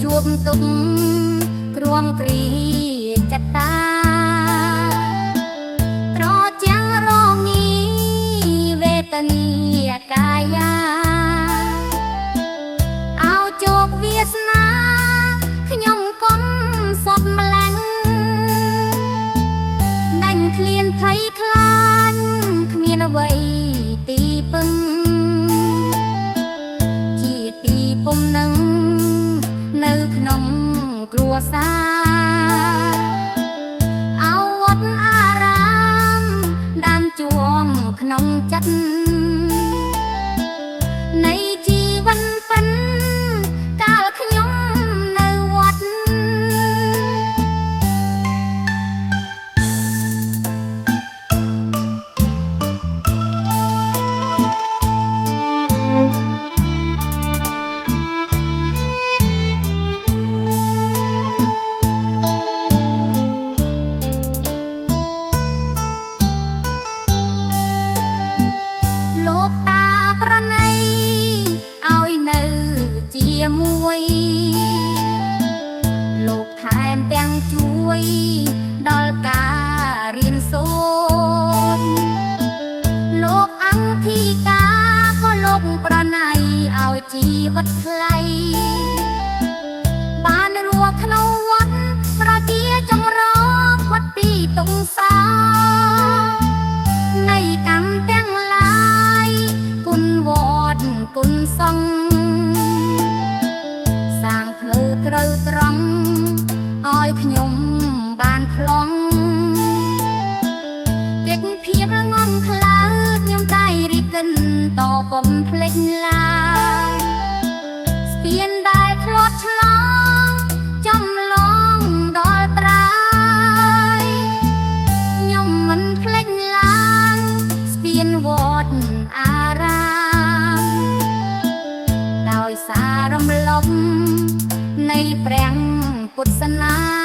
ជួបទុកគ្រួងគ្រីចតាត្រចាំងរងីវេទនីកាយាអោជោគវាសនាខ្ញុំកុំសត់ម្ល៉ាំងដាញ់ឃ្លានភ័យខ្លាចគ្មានអ្វីទីពឹងជាទីពុំនឹងនៅក្នុងគ្រួសារអោវត្តអារាមដានជួងក្នុងចិត្តនៃជីវិតពិនកាលខ្ញុំនៅវត្តលោកតាប្រណីឲ្យនៅជាមួយលោកថែមទាំងជួយដល់ការរៀនសូត្រលោកអង្គធីកាក៏លោកប្រណីឲ្យជីវិតថ្លៃបានរស់ក្នុងវត្តប្រជាចម្រុះវត្តពីតុងសានៃកម្មទាំងឡាយគុណវត្តគុណសង្ឃសាងផ្លូវត្រូវត្រង់ឲ្យខ្ញុំបានខ្លងកិច្ចភាពងំខ្លៅខ្ញុំដៃរីកិនតកុំភ្លេចឡើយស្ពានដែលធ្លាប់ឆ្លងចំឡងដល់ត្រើយខ្ញុំមិនភ្លេចឡើយស្ពានវត្តអារាមដោយសាររំលំនៃព្រះពុទ្ធសាសនា